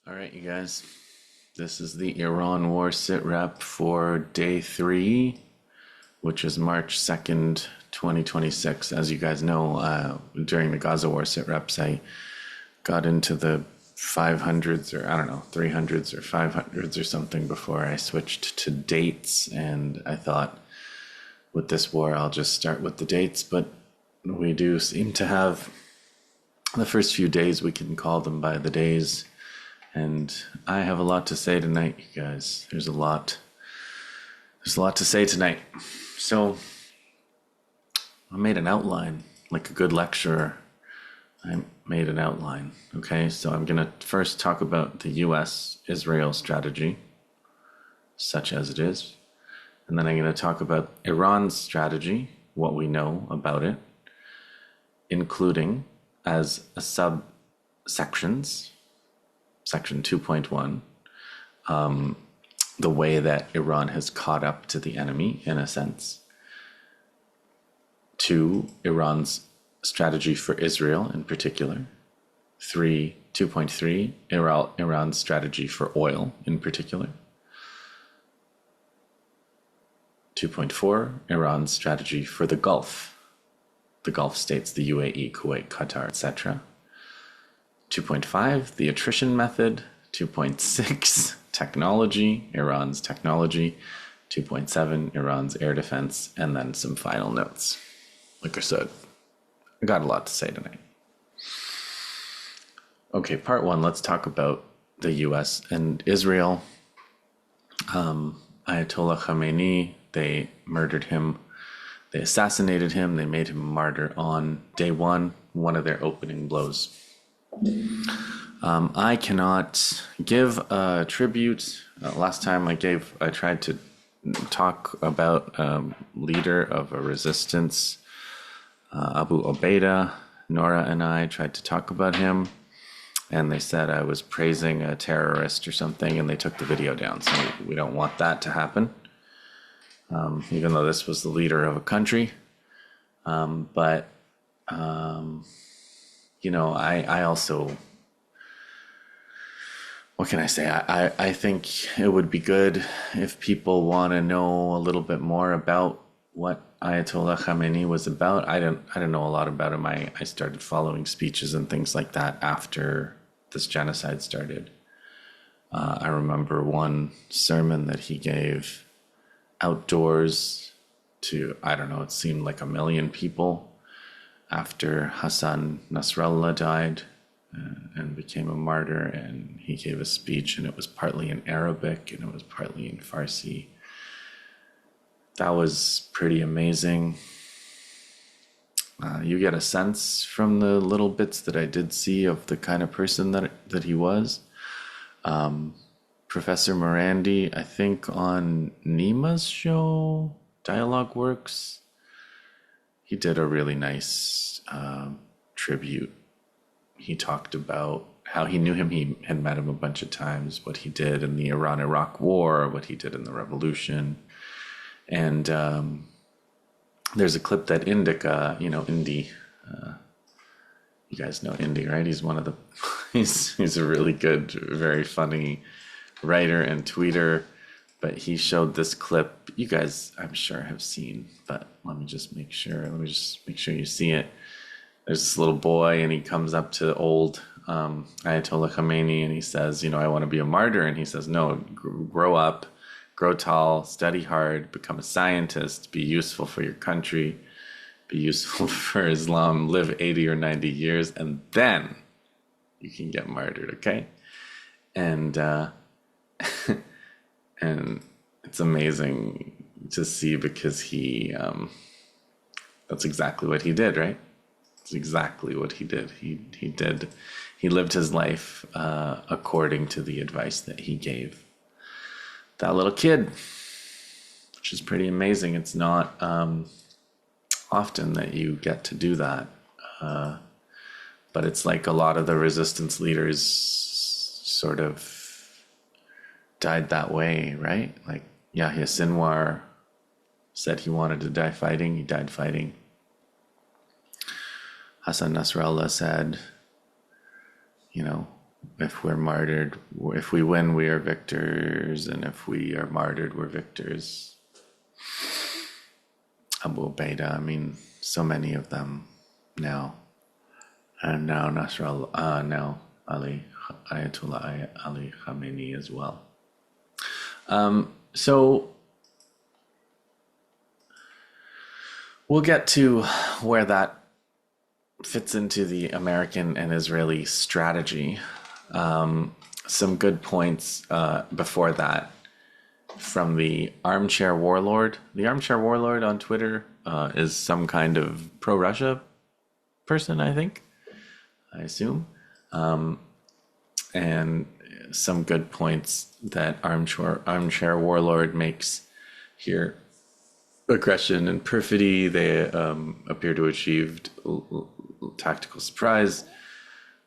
All right, you guys. This is the Iran War sit rep for day 3, which is March 2nd, 2026. As you guys know, during the Gaza War sit reps, I got into the 500s or I don't know, 300s or 500s or something before I switched to dates. And I thought with this war, I'll just start with the dates. But we do seem to have the first few days, we can call them by the days. And I have a lot to say tonight, you guys. There's a lot to say tonight. So I made an outline, like a good lecturer. I made an outline. Okay, so I'm going to first talk about the US-Israel strategy, such as it is. And then I'm going to talk about Iran's strategy, what we know about it, including as a subsections. Section 2.1, the way that Iran has caught up to the enemy, in a sense. 2, Iran's strategy for Israel in particular. 2.3, Iran's strategy for oil in particular. 2.4, Iran's strategy for the Gulf states, the UAE, Kuwait, Qatar, etc. 2.5, the attrition method. 2.6, technology, Iran's technology. 2.7, Iran's air defense, and then some final notes. Like I said, I got a lot to say tonight. Okay, part 1, let's talk about the US and Israel. Ayatollah Khamenei, they murdered him. They assassinated him. They made him a martyr on day 1, one of their opening blows. I cannot give a tribute. Last time I tried to talk about leader of a resistance, Abu Obaida. Nora and I tried to talk about him, and they said I was praising a terrorist or something, and they took the video down. So we don't want that to happen, even though this was the leader of a country. But I also, what can I say? I think it would be good if people want to know a little bit more about what Ayatollah Khamenei was about. I don't know a lot about him. I started following speeches and things like that after this genocide started. I remember one sermon that he gave outdoors to, I don't know, it seemed like 1 million people, after Hassan Nasrallah died and became a martyr, and he gave a speech, and it was partly in Arabic and it was partly in Farsi. That was pretty amazing. You get a sense from the little bits that I did see of the kind of person that he was. Professor Morandi, I think on Nima's show, Dialogue Works, he did a really nice tribute. He talked about how he knew him. He had met him a bunch of times, what he did in the Iran-Iraq War, what he did in the revolution. And there's a clip that Indica, Indy, you guys know Indy, right? He's one of the, he's a really good, very funny writer and tweeter. But he showed this clip you guys, I'm sure, have seen, but let me just make sure you see it. There's this little boy, and he comes up to old Ayatollah Khamenei, and he says, I want to be a martyr. And he says, no, grow up, grow tall, study hard, become a scientist, be useful for your country, be useful for Islam, live 80 or 90 years, and then you can get martyred, okay? And and it's amazing to see, because he, that's exactly what he did, right? It's exactly what he did. He lived his life according to the advice that he gave that little kid, which is pretty amazing. It's not often that you get to do that. But it's like a lot of the resistance leaders sort of died that way, right? Like Yahya Sinwar said he wanted to die fighting. He died fighting. Hassan Nasrallah said, If we're martyred, if we win, we are victors, and if we are martyred, we're victors. Abu Ubaidah, I mean, so many of them now. And now Nasrallah, now Ayatollah Ali Khamenei as well. So we'll get to where that fits into the American and Israeli strategy. Some good points before that from the Armchair Warlord. The Armchair Warlord on Twitter is some kind of pro-Russia person, I think. I assume. And some good points that Armchair Warlord makes here. Aggression and perfidy, they appear to have achieved tactical surprise.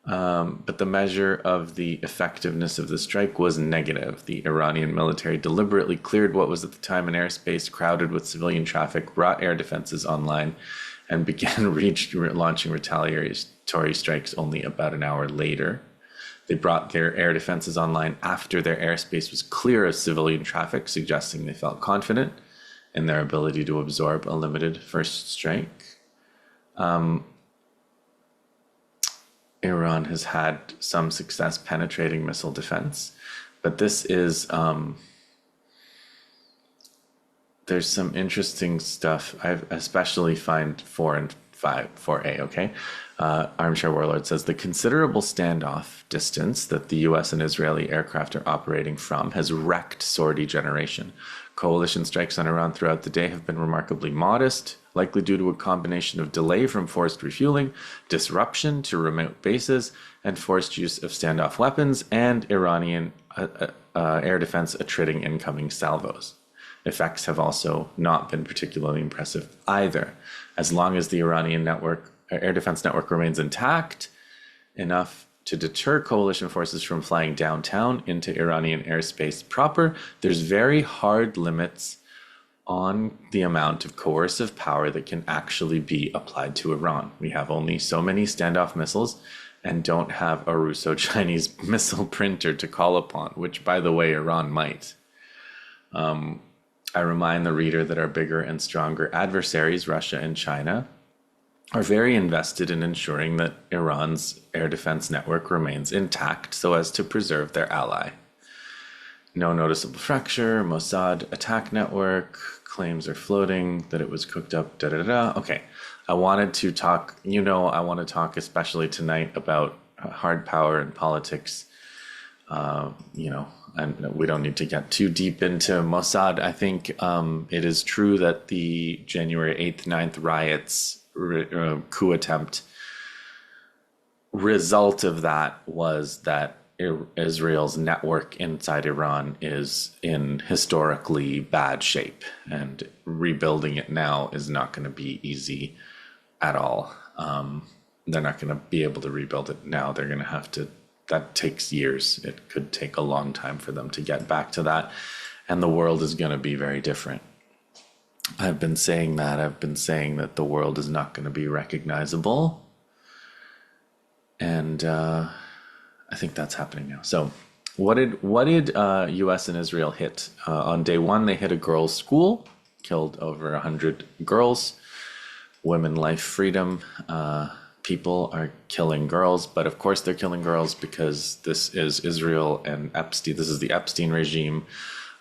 But the measure of the effectiveness of the strike was negative. The Iranian military deliberately cleared what was at the time an airspace crowded with civilian traffic, brought air defenses online, and began launching retaliatory strikes only about an hour later. They brought their air defenses online after their airspace was clear of civilian traffic, suggesting they felt confident in their ability to absorb a limited first strike. Iran has had some success penetrating missile defense, but this is there's some interesting stuff. I especially find 4 and 5, 4A, okay? Armchair Warlord says the considerable standoff distance that the US and Israeli aircraft are operating from has wrecked sortie generation. Coalition strikes on Iran throughout the day have been remarkably modest, likely due to a combination of delay from forced refueling, disruption to remote bases, and forced use of standoff weapons, and Iranian air defense attriting incoming salvos. Effects have also not been particularly impressive either. As long as the Iranian air defense network remains intact enough to deter coalition forces from flying downtown into Iranian airspace proper, there's very hard limits on the amount of coercive power that can actually be applied to Iran. We have only so many standoff missiles and don't have a Russo-Chinese missile printer to call upon, which, by the way, Iran might. I remind the reader that our bigger and stronger adversaries, Russia and China, are very invested in ensuring that Iran's air defense network remains intact so as to preserve their ally. No noticeable fracture, Mossad attack network, claims are floating that it was cooked up, Okay, I wanted to talk, I want to talk especially tonight about hard power and politics, and we don't need to get too deep into Mossad. I think it is true that the January 8th, 9th riots, coup attempt, result of that was that Israel's network inside Iran is in historically bad shape, and rebuilding it now is not going to be easy at all. They're not going to be able to rebuild it now. They're going to have to. That takes years. It could take a long time for them to get back to that. And the world is going to be very different. I've been saying that. I've been saying that the world is not going to be recognizable. And I think that's happening now. So what did US and Israel hit? On day one, they hit a girls' school, killed over 100 girls. Women, life, freedom. People are killing girls, but of course they're killing girls because this is Israel and Epstein. This is the Epstein regime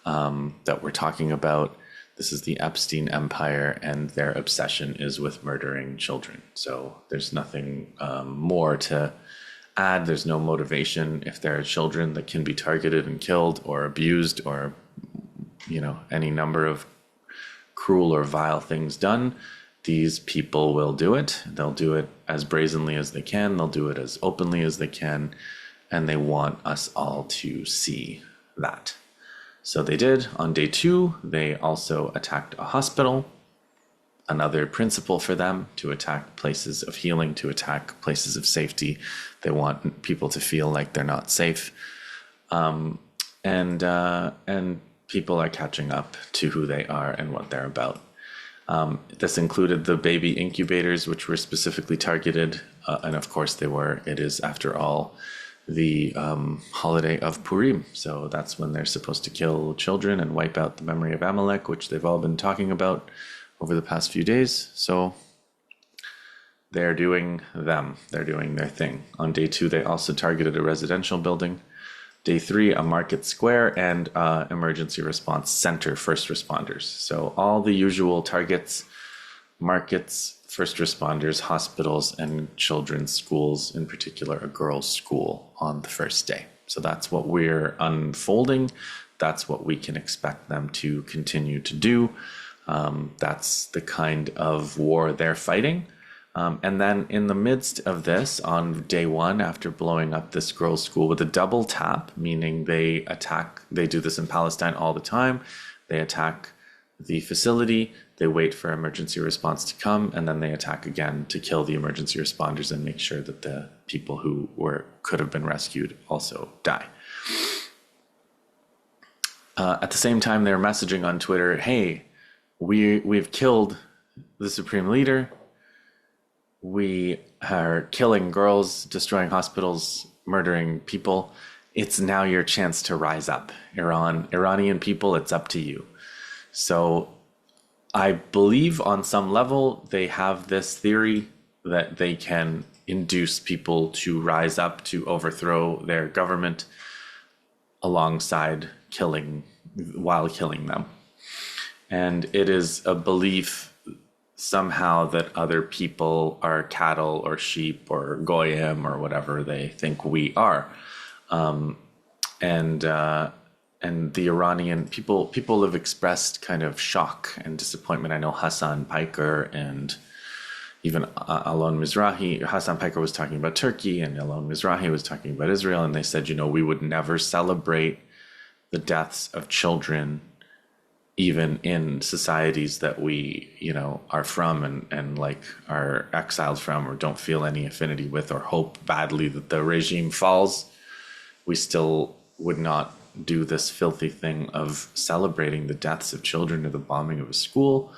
that we're talking about. This is the Epstein empire, and their obsession is with murdering children. So there's nothing more to add. There's no motivation. If there are children that can be targeted and killed or abused or, any number of cruel or vile things done, these people will do it. They'll do it as brazenly as they can. They'll do it as openly as they can. And they want us all to see that. So they did. On day two, they also attacked a hospital. Another principle for them, to attack places of healing, to attack places of safety. They want people to feel like they're not safe. And people are catching up to who they are and what they're about. This included the baby incubators, which were specifically targeted. And of course it is, after all, the holiday of Purim. So that's when they're supposed to kill children and wipe out the memory of Amalek, which they've all been talking about over the past few days. So they're doing they're doing their thing. On day 2, they also targeted a residential building. Day 3, a market square and emergency response center first responders. So all the usual targets: markets, first responders, hospitals, and children's schools, in particular a girls' school on the first day. So that's what we're unfolding. That's what we can expect them to continue to do. That's the kind of war they're fighting. And then in the midst of this, on day 1, after blowing up this girls' school with a double tap, meaning they do this in Palestine all the time, they attack the facility, they wait for emergency response to come, and then they attack again to kill the emergency responders and make sure that the people who could have been rescued also die. At the same time, they're messaging on Twitter, hey, we've killed the supreme leader. We are killing girls, destroying hospitals, murdering people. It's now your chance to rise up. Iranian people, it's up to you. So I believe on some level they have this theory that they can induce people to rise up to overthrow their government alongside while killing them. And it is a belief somehow that other people are cattle or sheep or goyim or whatever they think we are. And the Iranian people have expressed kind of shock and disappointment. I know Hassan Piker and even Alon Mizrahi. Hassan Piker was talking about Turkey and Alon Mizrahi was talking about Israel. And they said, we would never celebrate the deaths of children, even in societies that we, are from and like are exiled from or don't feel any affinity with or hope badly that the regime falls. We still would not do this filthy thing of celebrating the deaths of children or the bombing of a school.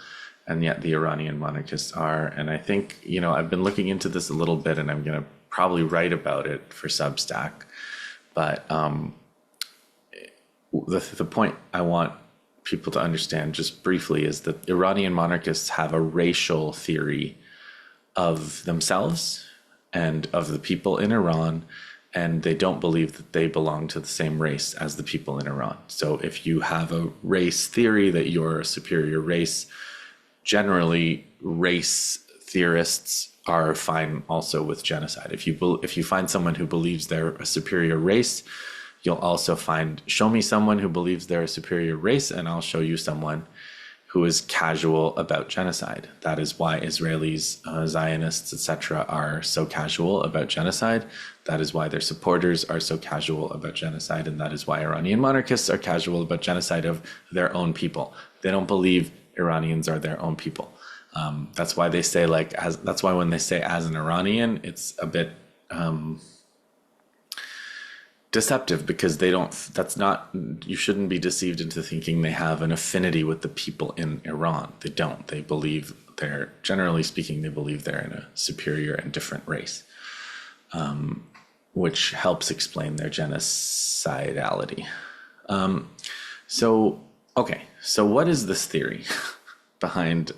And yet the Iranian monarchists are. And I think, I've been looking into this a little bit and I'm going to probably write about it for Substack. But the point I want people to understand just briefly is that Iranian monarchists have a racial theory of themselves and of the people in Iran, and they don't believe that they belong to the same race as the people in Iran. So if you have a race theory that you're a superior race, generally race theorists are fine also with genocide. If you find someone who believes they're a superior race, you'll also show me someone who believes they're a superior race, and I'll show you someone who is casual about genocide. That is why Israelis, Zionists, etc. are so casual about genocide. That is why their supporters are so casual about genocide, and that is why Iranian monarchists are casual about genocide of their own people. They don't believe Iranians are their own people. That's why they say that's why when they say as an Iranian, it's a bit deceptive, because you shouldn't be deceived into thinking they have an affinity with the people in Iran. They don't. They believe generally speaking, they believe they're in a superior and different race, which helps explain their genocidality. So what is this theory behind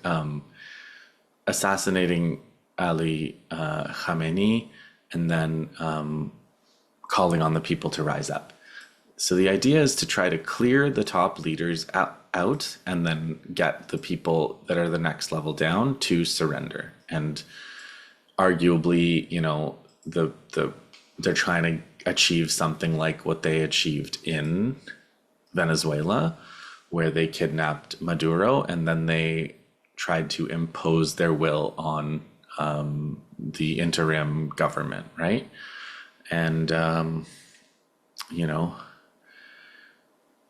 assassinating Ali Khamenei and then calling on the people to rise up? So the idea is to try to clear the top leaders out and then get the people that are the next level down to surrender. And arguably, they're trying to achieve something like what they achieved in Venezuela, where they kidnapped Maduro and then they tried to impose their will on the interim government, right? And,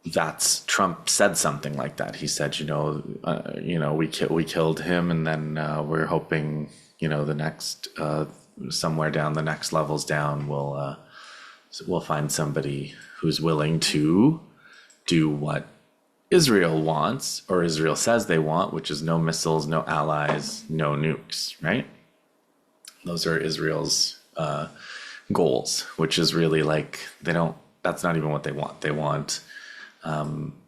that's Trump said something like that. He said, we killed him, and then we're hoping, the next somewhere down the next levels down, we'll find somebody who's willing to do what Israel wants, or Israel says they want, which is no missiles, no allies, no nukes, right? Those are Israel's goals, which is really like that's not even what they want. They want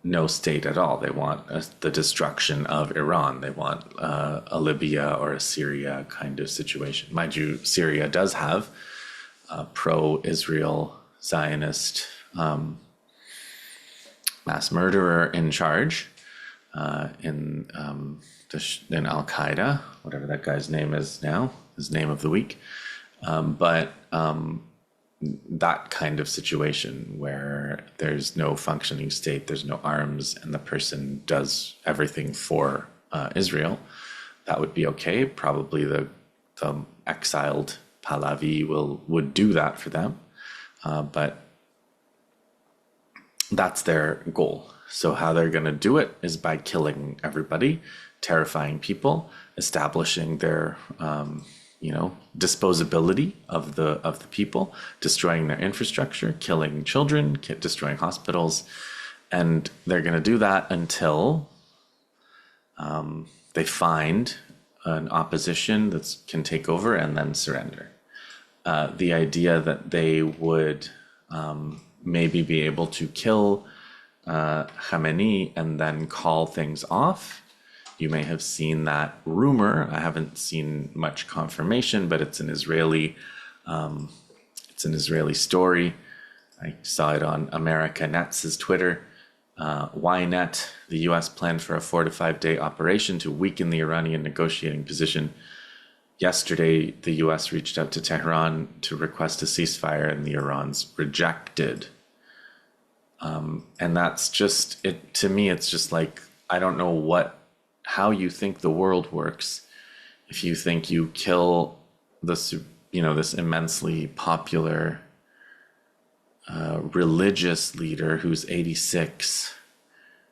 no state at all. They want the destruction of Iran. They want a Libya or a Syria kind of situation. Mind you, Syria does have a pro-Israel Zionist mass murderer in charge in Al-Qaeda, whatever that guy's name is now, his name of the week. But that kind of situation where there's no functioning state, there's no arms, and the person does everything for Israel, that would be okay. Probably the exiled Pahlavi would do that for them, but that's their goal. So how they're going to do it is by killing everybody, terrifying people, establishing their disposability of the people, destroying their infrastructure, killing children, destroying hospitals, and they're going to do that until they find an opposition that can take over and then surrender. The idea that they would maybe be able to kill Khamenei and then call things off. You may have seen that rumor. I haven't seen much confirmation, but it's an Israeli story. I saw it on America Net's Twitter. Ynet, the U.S. planned for a 4 to 5 day operation to weaken the Iranian negotiating position. Yesterday, the U.S. reached out to Tehran to request a ceasefire, and the Irans rejected. And that's just it. To me, it's just like, I don't know how you think the world works if you think you kill this immensely popular religious leader who's 86,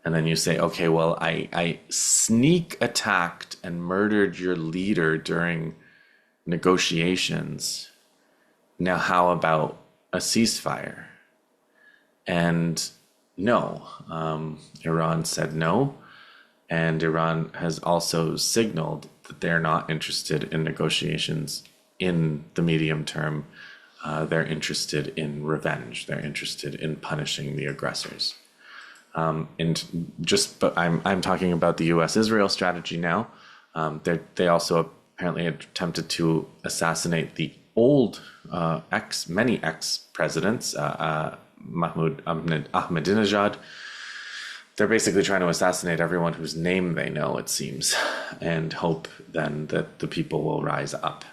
and then you say, okay, well, I sneak attacked and murdered your leader during negotiations. Now how about a ceasefire? And no, Iran said no. And Iran has also signaled that they're not interested in negotiations in the medium term. They're interested in revenge. They're interested in punishing the aggressors. But I'm talking about the U.S.-Israel strategy now. They also apparently attempted to assassinate the old many ex-presidents, Mahmoud Ahmadinejad. They're basically trying to assassinate everyone whose name they know, it seems, and hope then that the people will rise up.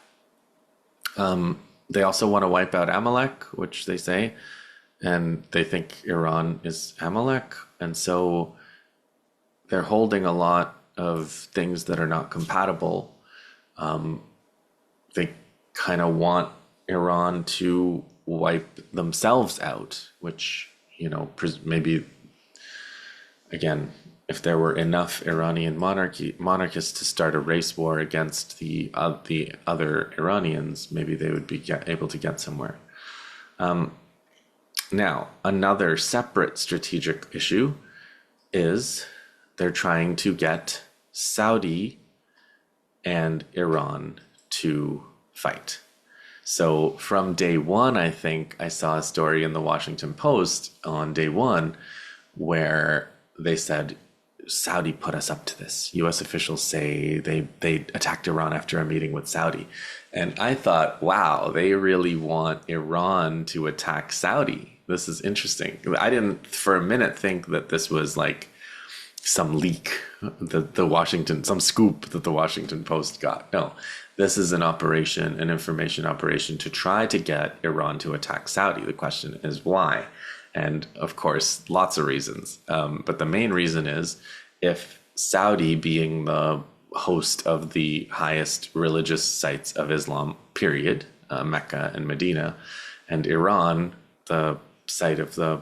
They also want to wipe out Amalek, which they say, and they think Iran is Amalek. And so they're holding a lot of things that are not compatible. They kind of want Iran to wipe themselves out, which, maybe, again, if there were enough Iranian monarchists to start a race war against the other Iranians, maybe they would be able to get somewhere. Now, another separate strategic issue is they're trying to get Saudi and Iran to fight. So from day one, I think I saw a story in the Washington Post on day one where they said, Saudi put us up to this. U.S. officials say they attacked Iran after a meeting with Saudi. And I thought, wow, they really want Iran to attack Saudi. This is interesting. I didn't for a minute think that this was like some leak, some scoop that the Washington Post got. No, this is an information operation to try to get Iran to attack Saudi. The question is why? And of course, lots of reasons. But the main reason is if Saudi, being the host of the highest religious sites of Islam, period, Mecca and Medina, and Iran, the site of the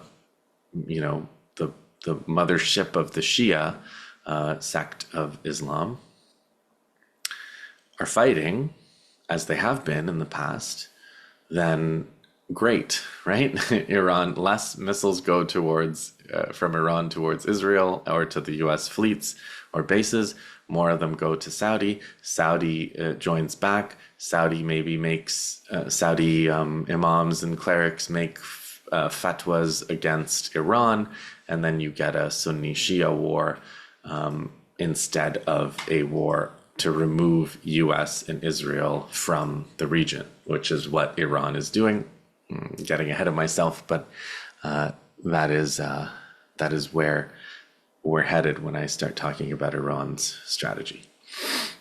mothership of the Shia sect of Islam, are fighting, as they have been in the past, then great, right? Iran, less missiles go towards from Iran towards Israel or to the U.S. fleets or bases. More of them go to Saudi. Saudi joins back. Saudi maybe makes Saudi imams and clerics make fatwas against Iran, and then you get a Sunni Shia war instead of a war to remove U.S. and Israel from the region, which is what Iran is doing. Getting ahead of myself, but that is where we're headed when I start talking about Iran's strategy.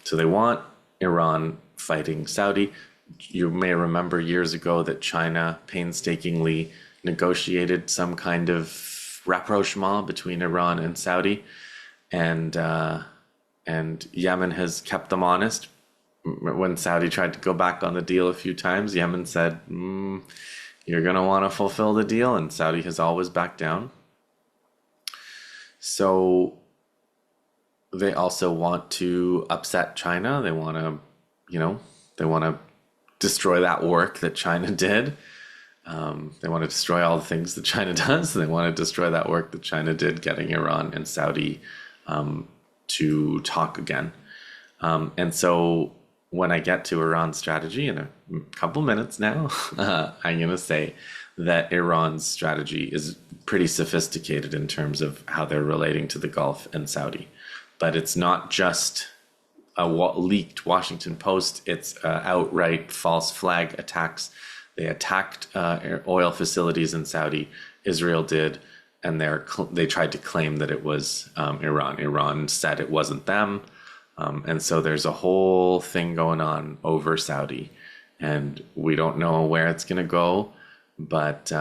So they want Iran fighting Saudi. You may remember years ago that China painstakingly negotiated some kind of rapprochement between Iran and Saudi, and Yemen has kept them honest. When Saudi tried to go back on the deal a few times, Yemen said, you're going to want to fulfill the deal, and Saudi has always backed down. So they also want to upset China. They want to, destroy that work that China did. They want to destroy all the things that China does. They want to destroy that work that China did, getting Iran and Saudi to talk again. And so when I get to Iran's strategy in a couple minutes now, I'm going to say that Iran's strategy is pretty sophisticated in terms of how they're relating to the Gulf and Saudi. But it's not just a leaked Washington Post, it's outright false flag attacks. They attacked oil facilities in Saudi, Israel did, and they tried to claim that it was Iran. Iran said it wasn't them. And so there's a whole thing going on over Saudi, and we don't know where it's going to go, but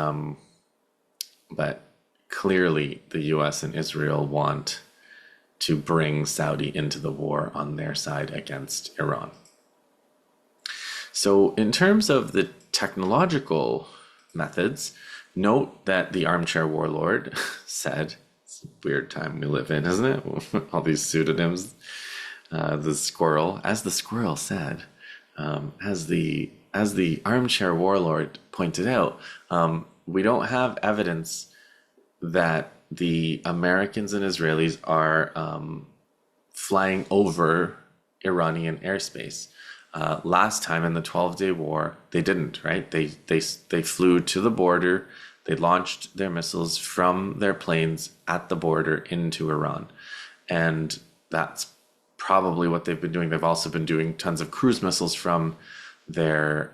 clearly the U.S. and Israel want to bring Saudi into the war on their side against Iran. So in terms of the technological methods, note that the Armchair warlord said, it's a weird time we live in, isn't it? All these pseudonyms. The squirrel, as the squirrel said, as the Armchair warlord pointed out, we don't have evidence that the Americans and Israelis are flying over Iranian airspace. Last time in the 12-day war, they didn't, right? They flew to the border. They launched their missiles from their planes at the border into Iran. And that's probably what they've been doing. They've also been doing tons of cruise missiles from their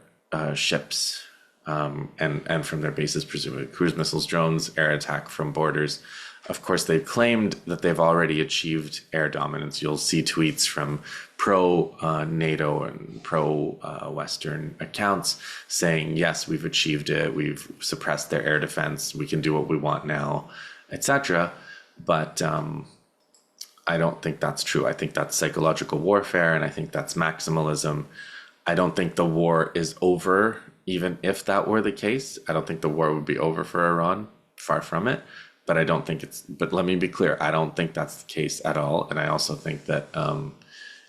ships and from their bases, presumably cruise missiles, drones, air attack from borders. Of course, they've claimed that they've already achieved air dominance. You'll see tweets from pro-NATO and pro-Western accounts saying, yes, we've achieved it. We've suppressed their air defense. We can do what we want now, etc. But I don't think that's true. I think that's psychological warfare, and I think that's maximalism. I don't think the war is over, even if that were the case. I don't think the war would be over for Iran. Far from it. But I don't think but let me be clear, I don't think that's the case at all. And I also think that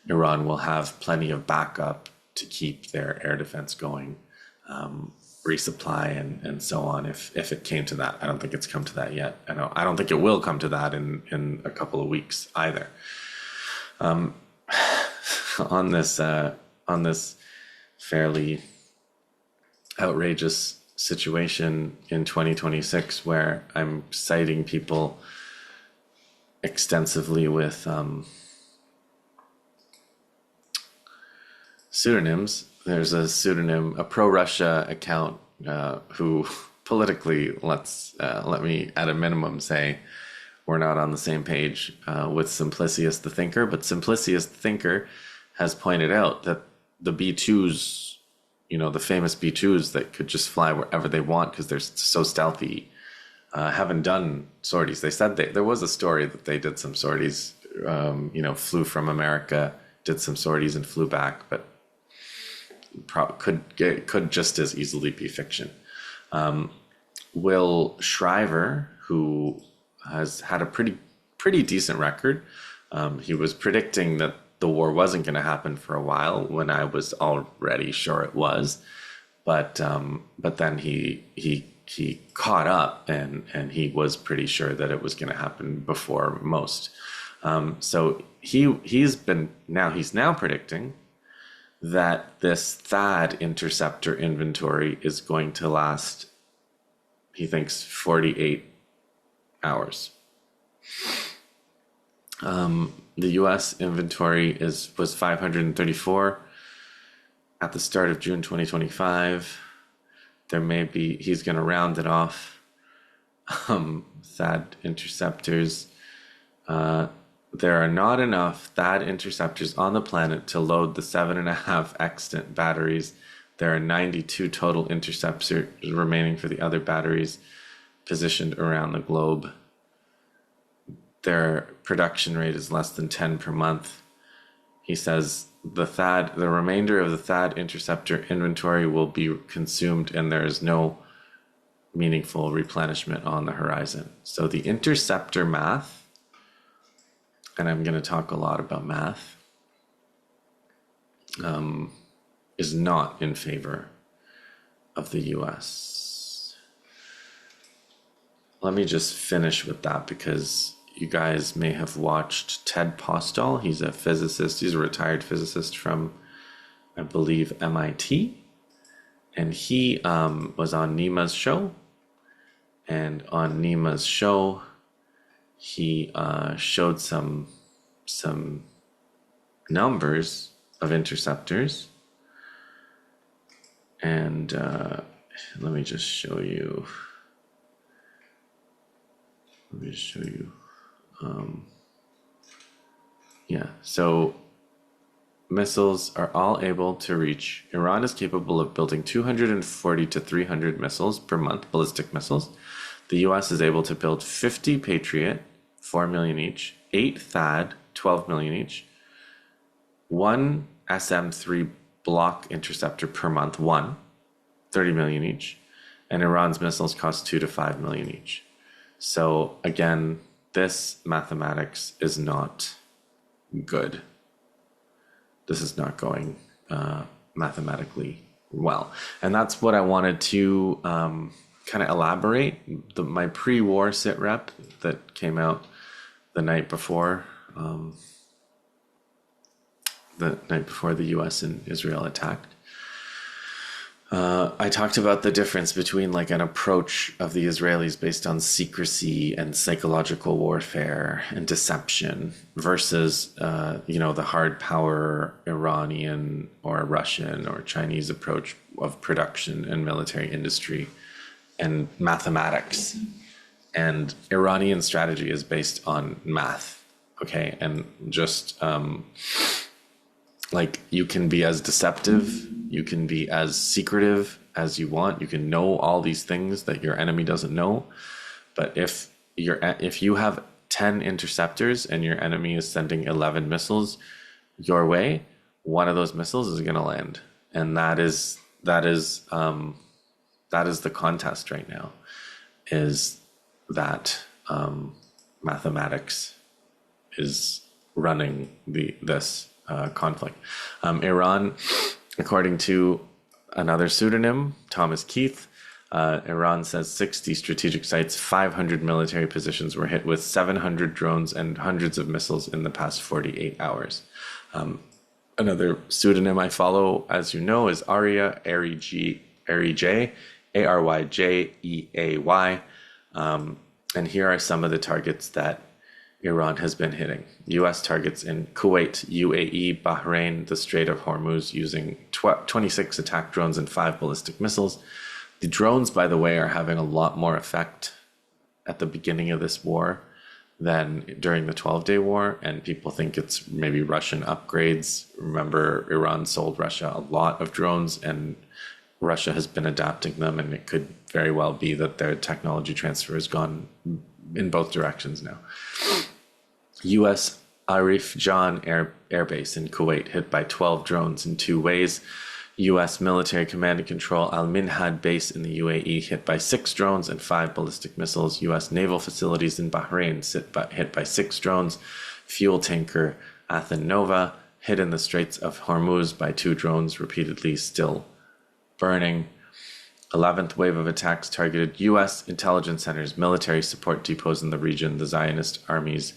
Iran will have plenty of backup to keep their air defense going, resupply and so on if it came to that. I don't think it's come to that yet. I don't think it will come to that in a couple of weeks either. On this fairly outrageous situation in 2026 where I'm citing people extensively with pseudonyms. There's a pseudonym, a pro-Russia account who politically, let me at a minimum say we're not on the same page with Simplicius the Thinker, but Simplicius the Thinker has pointed out that the B-2s, the famous B-2s that could just fly wherever they want because they're so stealthy, haven't done sorties. They said there was a story that they did some sorties, flew from America, did some sorties and flew back, but could just as easily be fiction. Will Shriver, who has had a pretty decent record, he was predicting that the war wasn't going to happen for a while when I was already sure it was. but then he caught up, and he was pretty sure that it was going to happen before most. So he's now predicting that this THAAD interceptor inventory is going to last, he thinks, 48 hours. The U.S. inventory was 534 at the start of June 2025. He's going to round it off. THAAD interceptors. There are not enough THAAD interceptors on the planet to load the 7.5 extant batteries. There are 92 total interceptors remaining for the other batteries positioned around the globe. Their production rate is less than 10 per month. He says the remainder of the THAAD interceptor inventory will be consumed, and there is no meaningful replenishment on the horizon. So the interceptor math, and I'm going to talk a lot about math, is not in favor of the US. Let me just finish with that, because you guys may have watched Ted Postal. He's a physicist. He's a retired physicist from, I believe, MIT. And he was on Nima's show. And on Nima's show, he showed some numbers of interceptors. And let me just show you. So missiles are all able to reach. Iran is capable of building 240 to 300 missiles per month, ballistic missiles. The US is able to build 50 Patriot, 4 million each, 8 THAAD, 12 million each, 1 SM-3 block interceptor per month, 30 million each, and Iran's missiles cost 2 to 5 million each. So again, this mathematics is not good. This is not going mathematically well. And that's what I wanted to kind of elaborate. My pre-war sit rep that came out the night before the US and Israel attacked. I talked about the difference between like an approach of the Israelis based on secrecy and psychological warfare and deception versus, the hard power Iranian or Russian or Chinese approach of production and military industry and mathematics. And Iranian strategy is based on math, okay? And just you can be as deceptive, you can be as secretive as you want, you can know all these things that your enemy doesn't know, but if you have 10 interceptors and your enemy is sending 11 missiles your way, one of those missiles is going to land, and that is the contest right now, is that mathematics is running this conflict. Iran, according to another pseudonym, Thomas Keith, Iran says 60 strategic sites, 500 military positions were hit with 700 drones and hundreds of missiles in the past 48 hours. Another pseudonym I follow, as you know, is Aria, Aryjay, Aryjeeay. And here are some of the targets that Iran has been hitting. U.S. targets in Kuwait, UAE, Bahrain, the Strait of Hormuz, using 26 attack drones and 5 ballistic missiles. The drones, by the way, are having a lot more effect at the beginning of this war than during the 12-day war, and people think it's maybe Russian upgrades. Remember, Iran sold Russia a lot of drones, and Russia has been adapting them, and it could very well be that their technology transfer has gone in both directions now. U.S. Arif Jan Air Base in Kuwait hit by 12 drones in 2 ways. U.S. military command and control Al Minhad base in the UAE hit by 6 drones and 5 ballistic missiles. U.S. naval facilities in Bahrain hit by 6 drones. Fuel tanker Athen Nova hit in the Straits of Hormuz by 2 drones repeatedly, still burning. 11th wave of attacks targeted U.S. intelligence centers, military support depots in the region, the Zionist army's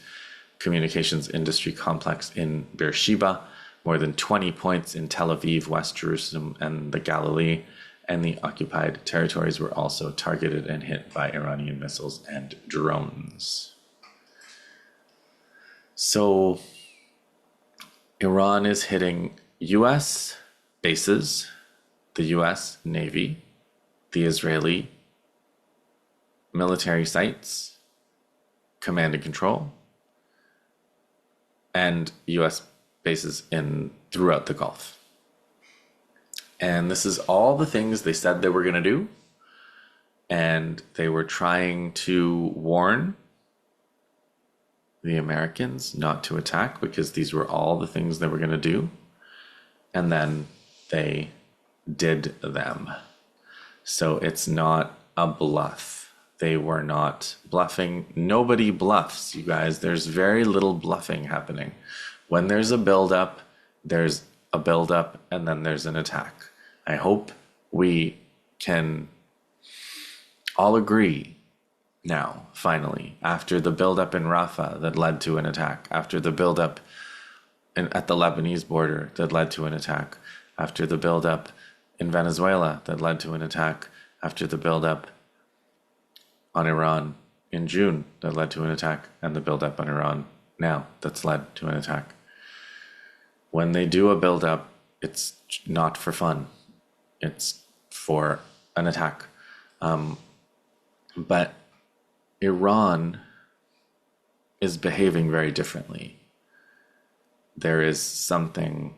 communications industry complex in Beersheba, more than 20 points in Tel Aviv, West Jerusalem, and the Galilee, and the occupied territories were also targeted and hit by Iranian missiles and drones. So Iran is hitting U.S. bases, the U.S. Navy, the Israeli military sites, command and control, and U.S. bases throughout the Gulf. And this is all the things they said they were going to do. And they were trying to warn the Americans not to attack, because these were all the things they were going to do. And then they did them. So it's not a bluff. They were not bluffing. Nobody bluffs, you guys. There's very little bluffing happening. When there's a buildup, there's a buildup, and then there's an attack. I hope we can all agree now, finally, after the buildup in Rafah that led to an attack, after the buildup at the Lebanese border that led to an attack, after the buildup in Venezuela that led to an attack, after the buildup on Iran in June that led to an attack, and the buildup on Iran now that's led to an attack. When they do a buildup, it's not for fun. It's for an attack. But Iran is behaving very differently. There is something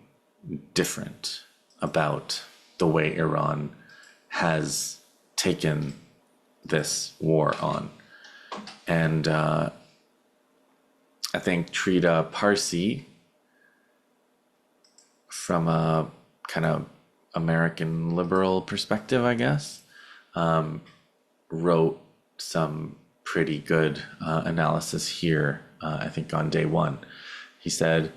different about the way Iran has taken this war on. And I think Trita Parsi, from a kind of American liberal perspective, I guess, wrote some pretty good analysis here, I think on day one. He said,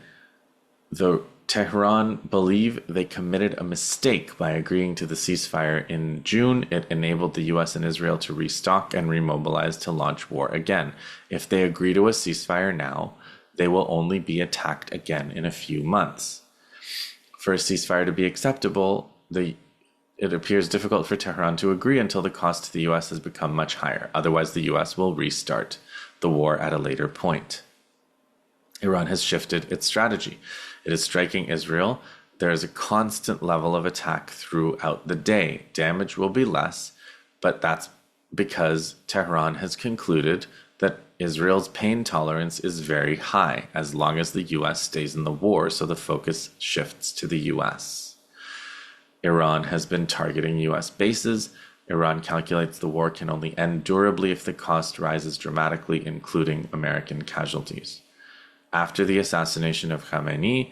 the Tehran believe they committed a mistake by agreeing to the ceasefire in June. It enabled the US and Israel to restock and remobilize to launch war again. If they agree to a ceasefire now, they will only be attacked again in a few months. For a ceasefire to be acceptable, it appears difficult for Tehran to agree until the cost to the US has become much higher. Otherwise, the US will restart the war at a later point. Iran has shifted its strategy. It is striking Israel. There is a constant level of attack throughout the day. Damage will be less, but that's because Tehran has concluded that Israel's pain tolerance is very high as long as the US stays in the war, so the focus shifts to the US. Iran has been targeting US bases. Iran calculates the war can only end durably if the cost rises dramatically, including American casualties. After the assassination of Khamenei,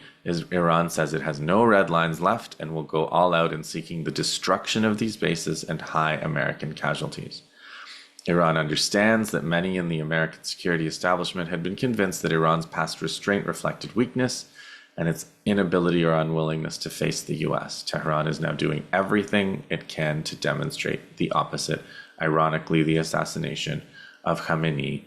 Iran says it has no red lines left and will go all out in seeking the destruction of these bases and high American casualties. Iran understands that many in the American security establishment had been convinced that Iran's past restraint reflected weakness and its inability or unwillingness to face the US. Tehran is now doing everything it can to demonstrate the opposite. Ironically, the assassination of Khamenei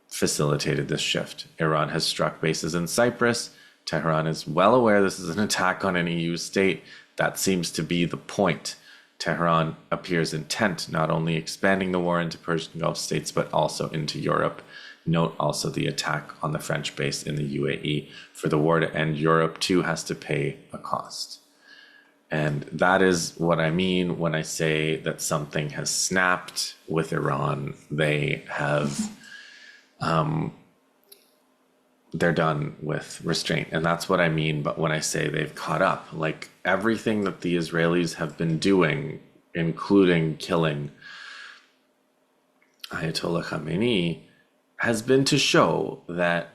facilitated this shift. Iran has struck bases in Cyprus. Tehran is well aware this is an attack on an EU state. That seems to be the point. Tehran appears intent not only expanding the war into Persian Gulf states, but also into Europe. Note also the attack on the French base in the UAE. For the war to end, Europe too has to pay a cost. And that is what I mean when I say that something has snapped with Iran. They have they're done with restraint. And that's what I mean. But when I say they've caught up, like everything that the Israelis have been doing, including killing Ayatollah Khamenei, has been to show that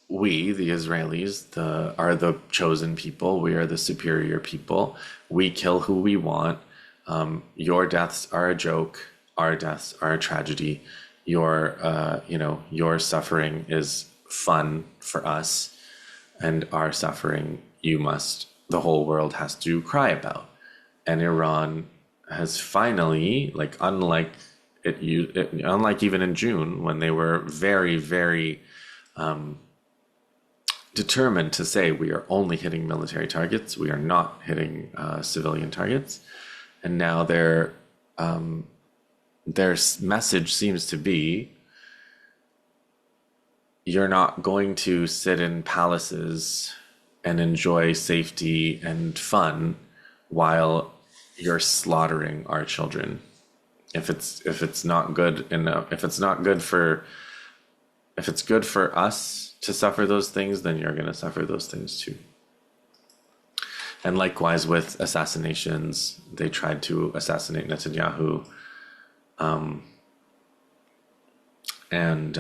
we, the Israelis, are the chosen people. We are the superior people. We kill who we want. Your deaths are a joke. Our deaths are a tragedy. Your suffering is fun for us, and our suffering the whole world has to cry about. And Iran has finally, like, unlike even in June when they were very, very determined to say we are only hitting military targets, we are not hitting civilian targets, and now their message seems to be, you're not going to sit in palaces and enjoy safety and fun while you're slaughtering our children. If it's not good enough, if it's good for us to suffer those things, then you're going to suffer those things too. And likewise with assassinations, they tried to assassinate Netanyahu, and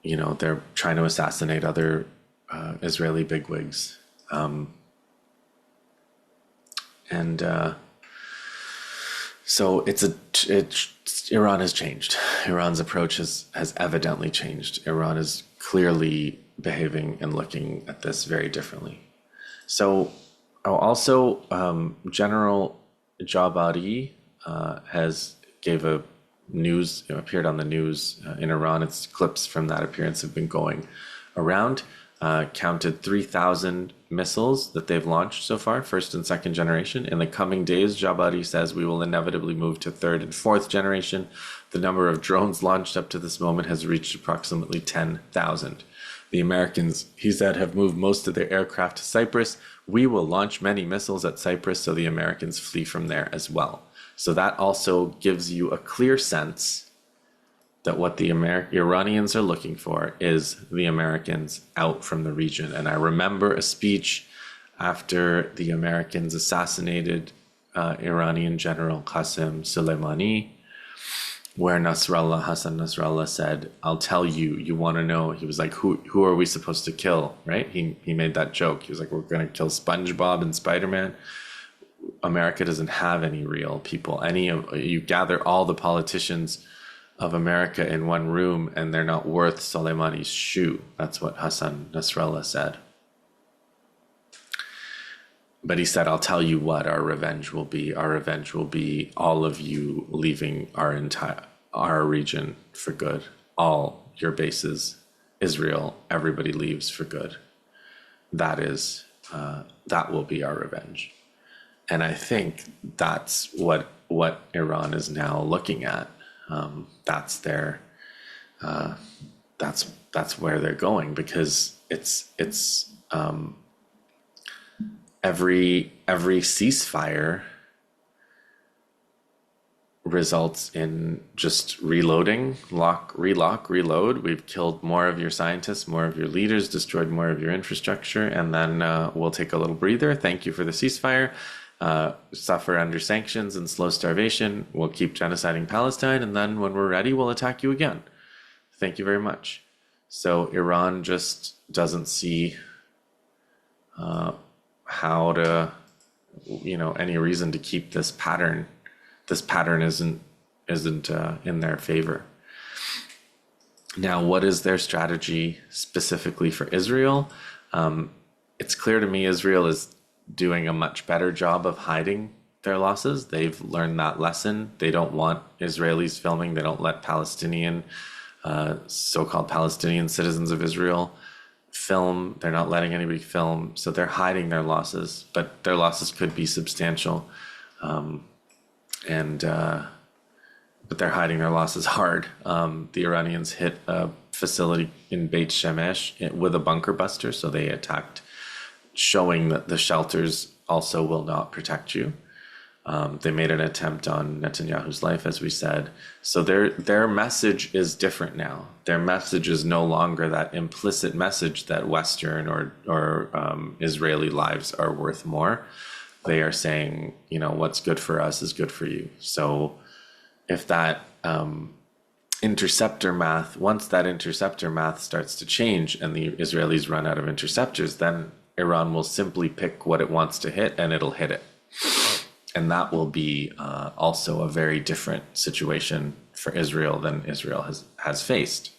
you know, they're trying to assassinate other Israeli bigwigs, so Iran has changed. Iran's approach has evidently changed. Iran is clearly behaving and looking at this very differently. So also General Jabari appeared on the news in Iran. Its clips from that appearance have been going around. Counted 3,000 missiles that they've launched so far, first and second generation. In the coming days, Jabari says we will inevitably move to third and fourth generation. The number of drones launched up to this moment has reached approximately 10,000. The Americans, he said, have moved most of their aircraft to Cyprus. We will launch many missiles at Cyprus, so the Americans flee from there as well. So that also gives you a clear sense that what the Iranians are looking for is the Americans out from the region. And I remember a speech after the Americans assassinated Iranian General Qasem Soleimani, where Hassan Nasrallah said, I'll tell you, you want to know? He was like, who are we supposed to kill, right? He made that joke. He was like, we're going to kill SpongeBob and Spider-Man. America doesn't have any real people. You gather all the politicians of America in one room and they're not worth Soleimani's shoe. That's what Hassan Nasrallah said. But he said, I'll tell you what our revenge will be. Our revenge will be all of you leaving our region for good. All your bases, Israel, everybody leaves for good. That will be our revenge. And I think that's what Iran is now looking at. That's where they're going, because it's every ceasefire results in just reloading, reload. We've killed more of your scientists, more of your leaders, destroyed more of your infrastructure, and then we'll take a little breather. Thank you for the ceasefire. Suffer under sanctions and slow starvation. We'll keep genociding Palestine, and then when we're ready, we'll attack you again. Thank you very much. So Iran just doesn't see how to, any reason to keep this pattern. This pattern isn't in their favor. Now, what is their strategy specifically for Israel? It's clear to me Israel is doing a much better job of hiding their losses. They've learned that lesson. They don't want Israelis filming. They don't let so-called Palestinian citizens of Israel film. They're not letting anybody film. So they're hiding their losses, but their losses could be substantial. But they're hiding their losses hard. The Iranians hit a facility in Beit Shemesh with a bunker buster, so they attacked, showing that the shelters also will not protect you. They made an attempt on Netanyahu's life, as we said. So their message is different now. Their message is no longer that implicit message that Western or Israeli lives are worth more. They are saying, what's good for us is good for you. So if that interceptor math, once that interceptor math starts to change and the Israelis run out of interceptors, then Iran will simply pick what it wants to hit and it'll hit it. And that will be also a very different situation for Israel than Israel has faced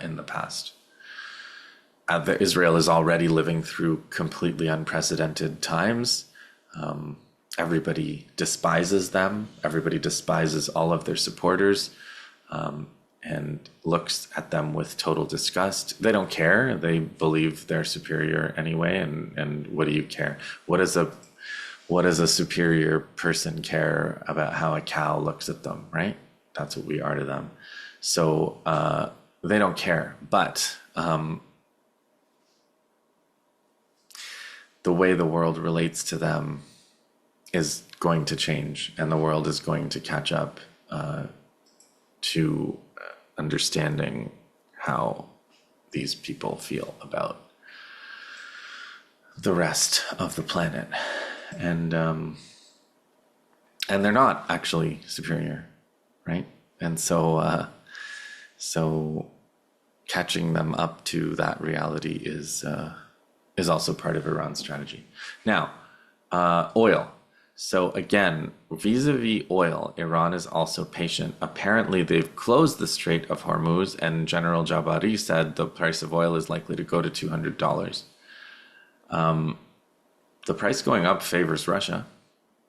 in the past. Israel is already living through completely unprecedented times. Everybody despises them. Everybody despises all of their supporters, and looks at them with total disgust. They don't care. They believe they're superior anyway. And what do you care? What does a superior person care about how a cow looks at them, right? That's what we are to them. So they don't care. But the way the world relates to them is going to change, and the world is going to catch up to understanding how these people feel about the rest of the planet. And they're not actually superior, right? And so catching them up to that reality is also part of Iran's strategy. Now, oil. So again, vis-a-vis oil, Iran is also patient. Apparently, they've closed the Strait of Hormuz, and General Jabari said the price of oil is likely to go to $200. The price going up favors Russia.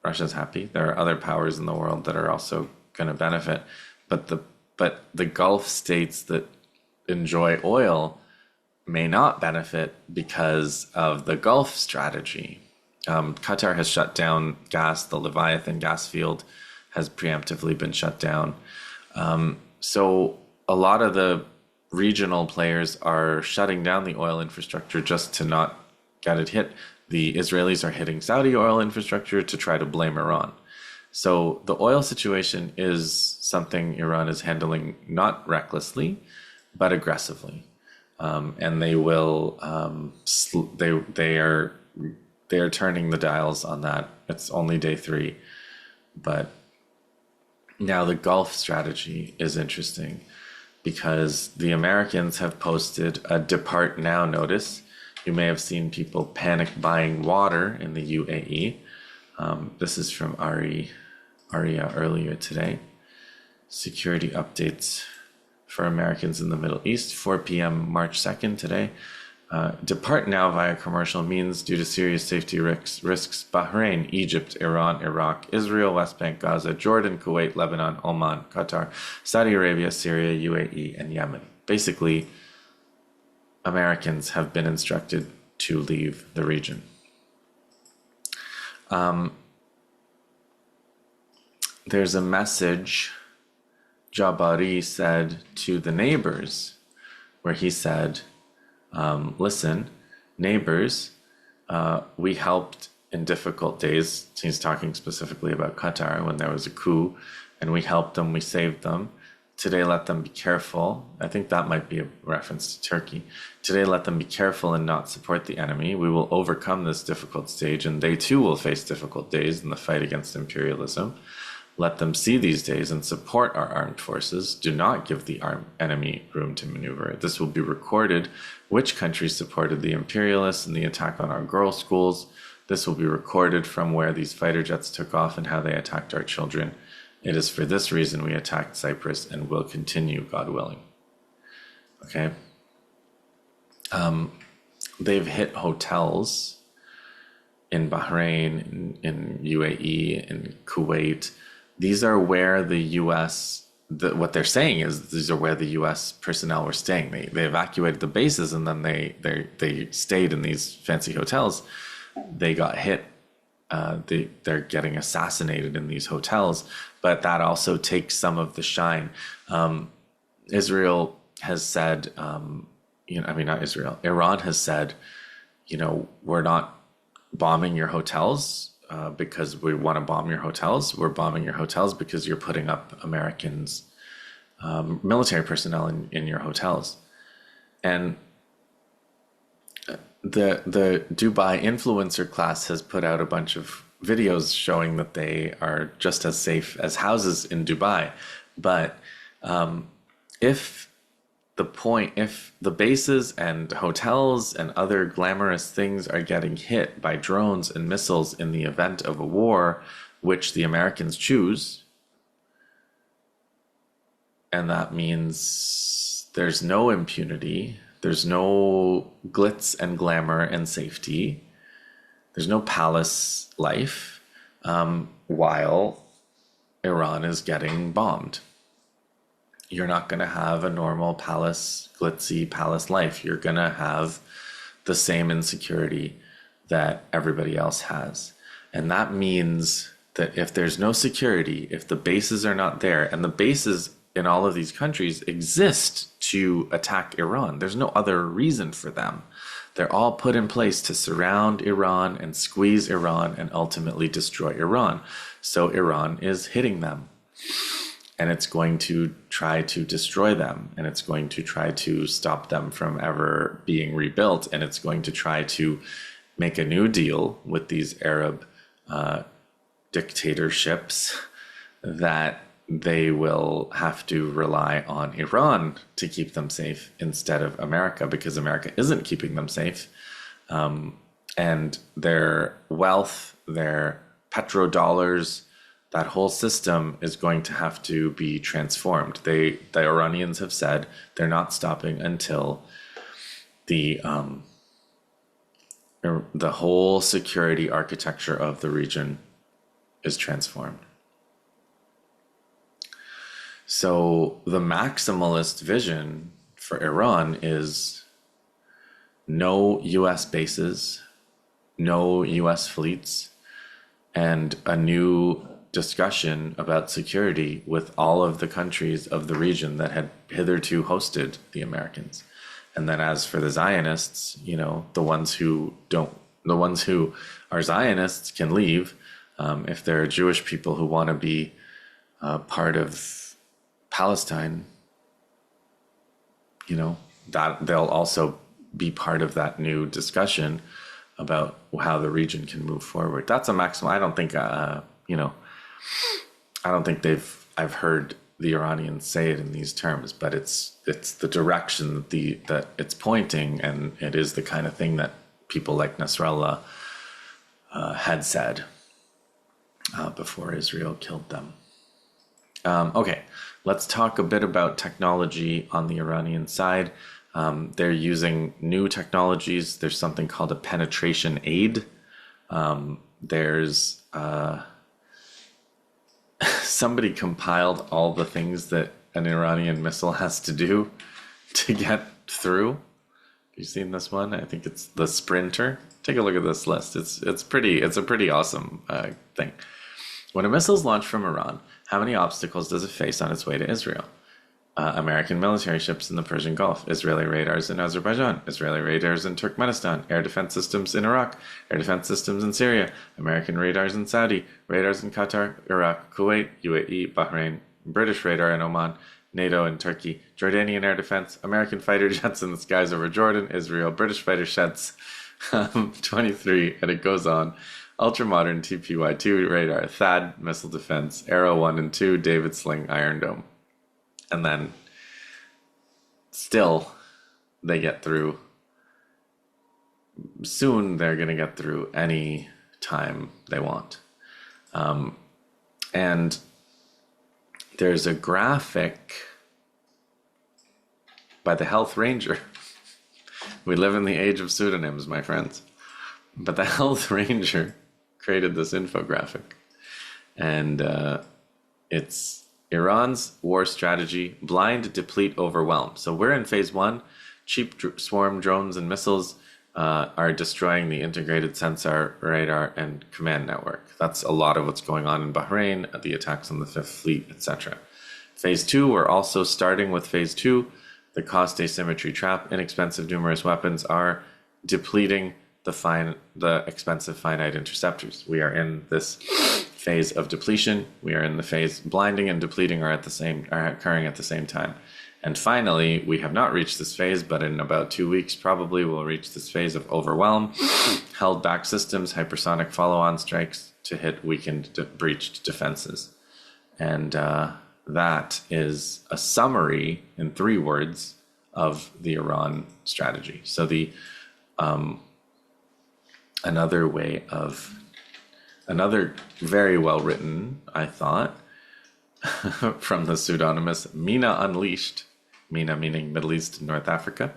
Russia's happy. There are other powers in the world that are also going to benefit, but the Gulf states that enjoy oil may not benefit because of the Gulf strategy. Qatar has shut down gas. The Leviathan gas field has preemptively been shut down. So a lot of the regional players are shutting down the oil infrastructure just to not get it hit. The Israelis are hitting Saudi oil infrastructure to try to blame Iran. So the oil situation is something Iran is handling not recklessly, but aggressively. And they will, they are turning the dials on that. It's only day 3. But now the Gulf strategy is interesting because the Americans have posted a depart now notice. You may have seen people panic buying water in the UAE. This is from Aria earlier today. Security updates for Americans in the Middle East, 4 p.m. March 2nd today. Depart now via commercial means due to serious safety risks. Bahrain, Egypt, Iran, Iraq, Israel, West Bank, Gaza, Jordan, Kuwait, Lebanon, Oman, Qatar, Saudi Arabia, Syria, UAE, and Yemen. Basically, Americans have been instructed to leave the region. There's a message Jabari said to the neighbors where he said, listen, neighbors, we helped in difficult days. He's talking specifically about Qatar when there was a coup, and we helped them, we saved them. Today, let them be careful. I think that might be a reference to Turkey. Today, let them be careful and not support the enemy. We will overcome this difficult stage, and they too will face difficult days in the fight against imperialism. Let them see these days and support our armed forces. Do not give the enemy room to maneuver. This will be recorded which countries supported the imperialists in the attack on our girls' schools. This will be recorded from where these fighter jets took off and how they attacked our children. It is for this reason we attacked Cyprus and will continue, God willing. Okay. They've hit hotels in Bahrain, in UAE, in Kuwait. These are where the U.S., what they're saying is these are where the U.S. personnel were staying. They evacuated the bases and then they stayed in these fancy hotels. They got hit. They're getting assassinated in these hotels, but that also takes some of the shine. Israel has said, not Israel, Iran has said, we're not bombing your hotels because we want to bomb your hotels. We're bombing your hotels because you're putting up Americans, military personnel in your hotels. And the Dubai influencer class has put out a bunch of videos showing that they are just as safe as houses in Dubai. But if the bases and hotels and other glamorous things are getting hit by drones and missiles in the event of a war, which the Americans choose, and that means there's no impunity, There's no glitz and glamour and safety. There's no palace life, while Iran is getting bombed. You're not going to have a normal palace, glitzy palace life. You're going to have the same insecurity that everybody else has. And that means that if there's no security, if the bases are not there, and the bases in all of these countries exist to attack Iran, there's no other reason for them. They're all put in place to surround Iran and squeeze Iran and ultimately destroy Iran. So Iran is hitting them. And it's going to try to destroy them, and it's going to try to stop them from ever being rebuilt, and it's going to try to make a new deal with these Arab dictatorships that they will have to rely on Iran to keep them safe instead of America, because America isn't keeping them safe. And their wealth, their petrodollars, that whole system is going to have to be transformed. The Iranians have said they're not stopping until the whole security architecture of the region is transformed. So the maximalist vision for Iran is no US bases, no US fleets, and a new discussion about security with all of the countries of the region that had hitherto hosted the Americans. And then as for the Zionists, the ones who are Zionists can leave. If there are Jewish people who want to be part of Palestine, that they'll also be part of that new discussion about how the region can move forward. That's a maximum. I don't think, I've heard the Iranians say it in these terms, but it's the direction that it's pointing, and it is the kind of thing that people like Nasrallah had said before Israel killed them. Okay, let's talk a bit about technology on the Iranian side. They're using new technologies. There's something called a penetration aid. There's somebody compiled all the things that an Iranian missile has to do to get through. Have you seen this one? I think it's the Sprinter. Take a look at this list. It's a pretty awesome thing. When a missile is launched from Iran, how many obstacles does it face on its way to Israel? American military ships in the Persian Gulf, Israeli radars in Azerbaijan, Israeli radars in Turkmenistan, air defense systems in Iraq, air defense systems in Syria, American radars in Saudi, radars in Qatar, Iraq, Kuwait, UAE, Bahrain, British radar in Oman, NATO in Turkey, Jordanian air defense, American fighter jets in the skies over Jordan, Israel, British fighter jets, 23, and it goes on. Ultra-modern TPY-2 radar, THAAD missile defense, Arrow 1 and 2, David Sling, Iron Dome. And then still they get through. Soon they're going to get through any time they want. And there's a graphic by the Health Ranger. We live in the age of pseudonyms, my friends. But the Health Ranger created this infographic. And it's Iran's war strategy: blind, deplete, overwhelm. So we're in phase one. Cheap swarm drones and missiles are destroying the integrated sensor, radar, and command network. That's a lot of what's going on in Bahrain, the attacks on the Fifth Fleet, etc. Phase two, we're also starting with phase two. The cost asymmetry trap. Inexpensive numerous weapons are depleting the expensive finite interceptors. We are in this phase of depletion. We are in the phase blinding and depleting are occurring at the same time. And finally, we have not reached this phase, but in about 2 weeks, probably we'll reach this phase of overwhelm, held back systems, hypersonic follow-on strikes to hit weakened, breached defenses. And that is a summary in 3 words of the Iran strategy. So another very well written, I thought, from the pseudonymous Mina Unleashed, Mina meaning Middle East and North Africa,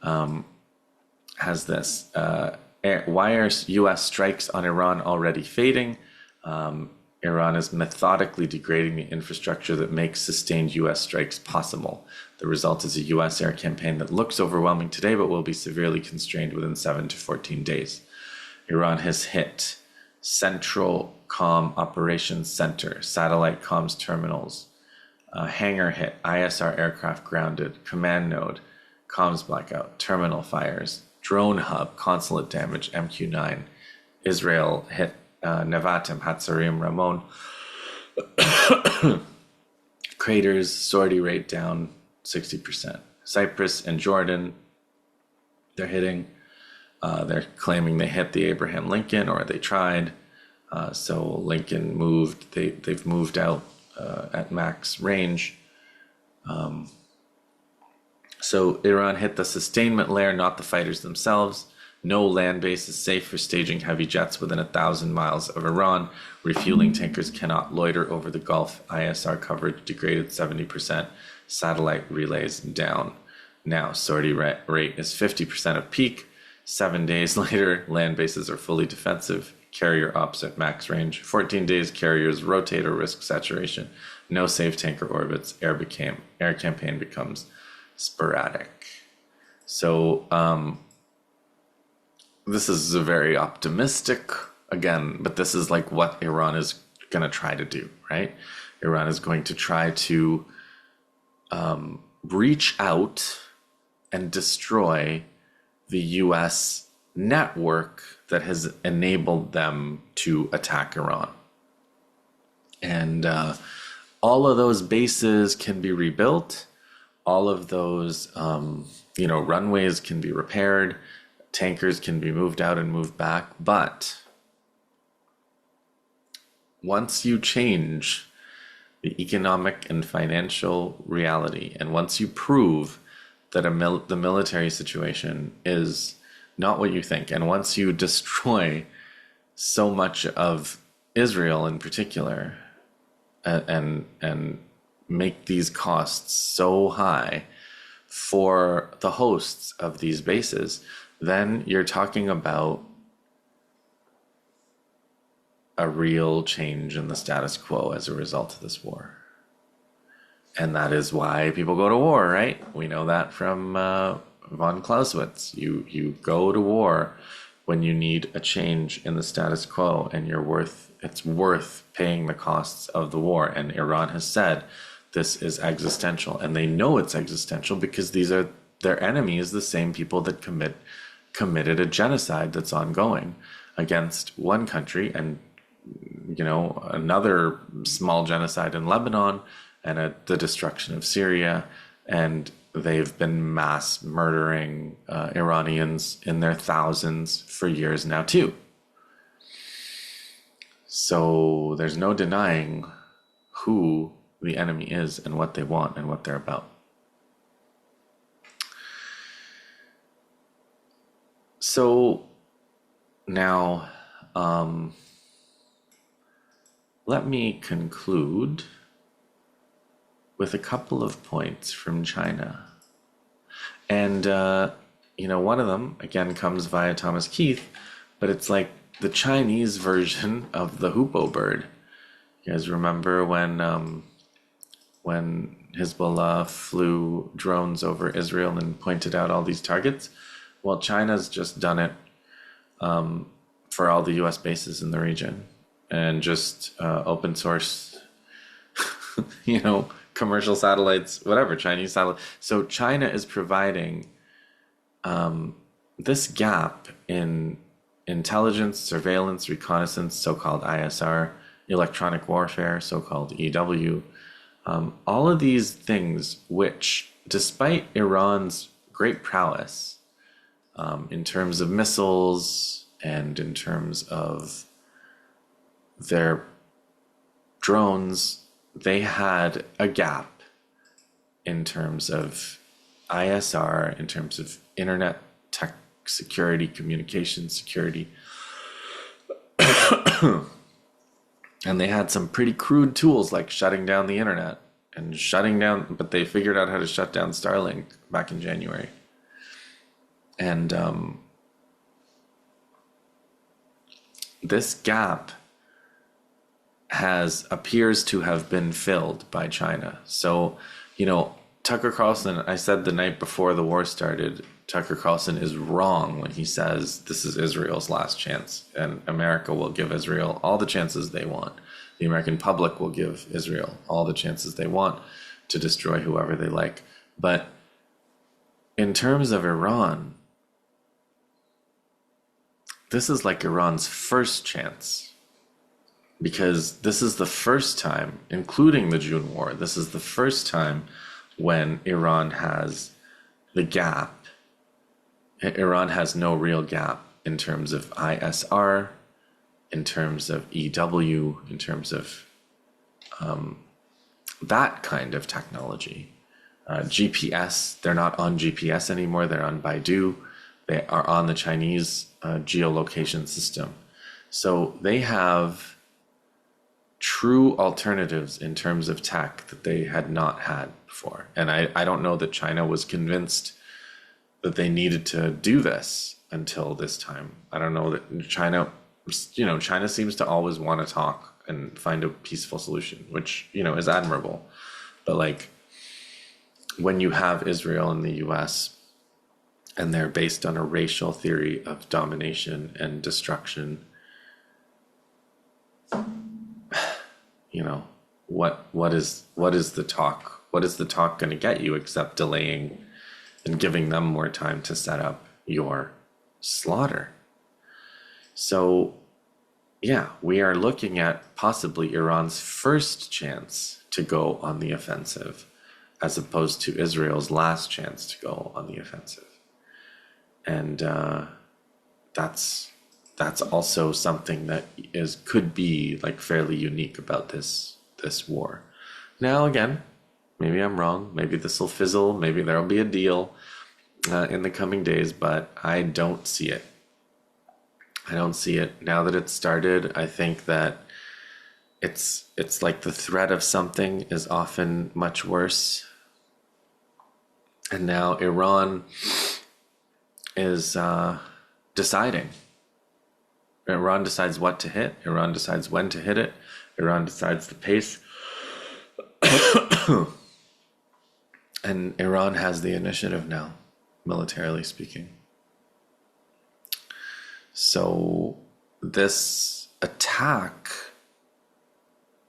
has this. Why are U.S. strikes on Iran already fading? Iran is methodically degrading the infrastructure that makes sustained U.S. strikes possible. The result is a U.S. air campaign that looks overwhelming today, but will be severely constrained within 7 to 14 days. Iran has hit Central Comm Operations Center, satellite comms terminals, hangar hit, ISR aircraft grounded, command node, comms blackout, terminal fires, drone hub, consulate damage, MQ-9. Israel hit Nevatim, Hatzarim, Ramon. Craters, sortie rate down 60%. Cyprus and Jordan, they're hitting. They're claiming they hit the Abraham Lincoln, or they tried. So Lincoln moved. They've moved out at max range. So Iran hit the sustainment layer, not the fighters themselves. No land base is safe for staging heavy jets within 1,000 miles of Iran. Refueling tankers cannot loiter over the Gulf. ISR coverage degraded 70%. Satellite relays down. Now sortie rate is 50% of peak. 7 days later, land bases are fully defensive. Carrier ops at max range. 14 days, carriers rotate or risk saturation. No safe tanker orbits. Air campaign becomes sporadic. So this is a very optimistic, again, but this is like what Iran is going to try to do, right? Iran is going to try to reach out and destroy the U.S. network that has enabled them to attack Iran. And all of those bases can be rebuilt. All of those, runways can be repaired. Tankers can be moved out and moved back. But once you change the economic and financial reality, and once you prove that the military situation is not what you think, and once you destroy so much of Israel in particular, and make these costs so high for the hosts of these bases, then you're talking about a real change in the status quo as a result of this war. And that is why people go to war, right? We know that from von Clausewitz. You go to war when you need a change in the status quo, and it's worth paying the costs of the war. And Iran has said this is existential, and they know it's existential because these are their enemies, the same people that committed a genocide that's ongoing against one country, and another small genocide in Lebanon, and the destruction of Syria. And they've been mass murdering Iranians in their thousands for years now too. So there's no denying who the enemy is and what they want and what they're about. So now let me conclude with a couple of points from China. And, one of them, again, comes via Thomas Keith, but it's like the Chinese version of the hoopoe bird. You guys remember when Hezbollah flew drones over Israel and pointed out all these targets? Well, China's just done it for all the U.S. bases in the region, and just open source, commercial satellites, whatever, Chinese satellites. So China is providing this gap in intelligence, surveillance, reconnaissance, so-called ISR, electronic warfare, so-called EW, all of these things which, despite Iran's great prowess in terms of missiles and in terms of their drones, they had a gap in terms of ISR, in terms of internet tech security, communication security. And they had some pretty crude tools like shutting down the internet but they figured out how to shut down Starlink back in January. And this gap appears to have been filled by China. So, Tucker Carlson, I said the night before the war started, Tucker Carlson is wrong when he says this is Israel's last chance and America will give Israel all the chances they want. The American public will give Israel all the chances they want to destroy whoever they like. But in terms of Iran, this is like Iran's first chance, because this is the first time, including the June war, this is the first time when Iran has the gap. Iran has no real gap in terms of ISR, in terms of EW, in terms of that kind of technology. GPS, they're not on GPS anymore, they're on Baidu. They are on the Chinese geolocation system. So they have true alternatives in terms of tech that they had not had before. And I don't know that China was convinced that they needed to do this until this time. I don't know that China seems to always want to talk and find a peaceful solution, which, is admirable. But like, when you have Israel and the US and they're based on a racial theory of domination and destruction, what is the talk? What is the talk going to get you except delaying and giving them more time to set up your slaughter? So, yeah, we are looking at possibly Iran's first chance to go on the offensive, as opposed to Israel's last chance to go on the offensive. And that's also something that could be like fairly unique about this war. Now, again, maybe I'm wrong. Maybe this will fizzle. Maybe there'll be a deal in the coming days, but I don't see it. I don't see it. Now that it's started, I think that it's like the threat of something is often much worse. And now Iran is deciding. Iran decides what to hit. Iran decides when to hit it. Iran decides the pace. And Iran has the initiative now, militarily speaking. So this attack,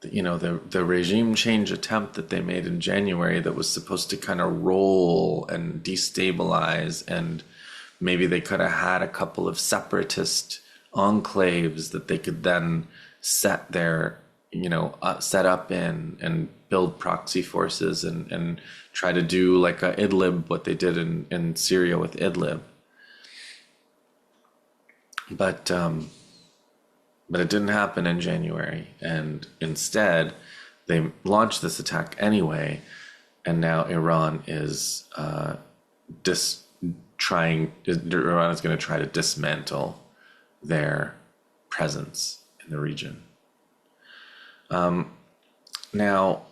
the regime change attempt that they made in January that was supposed to kind of roll and destabilize, and maybe they could have had a couple of separatist enclaves that they could then set up in and build proxy forces and try to do like a Idlib, what they did in Syria with Idlib. But it didn't happen in January, and instead they launched this attack anyway, and now Iran is Iran is going to try to dismantle their presence in the region. Now,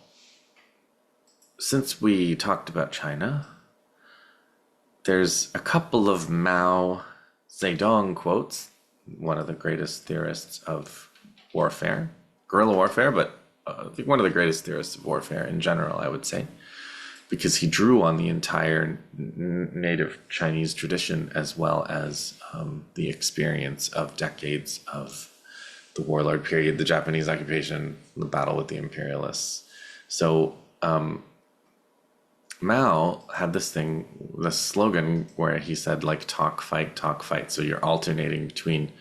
since we talked about China, there's a couple of Mao Zedong quotes, one of the greatest theorists of warfare, guerrilla warfare, but I think one of the greatest theorists of warfare in general, I would say, because he drew on the entire native Chinese tradition as well as the experience of decades of the warlord period, the Japanese occupation, the battle with the imperialists. So Mao had this slogan where he said, like, talk, fight, talk, fight. So you're alternating between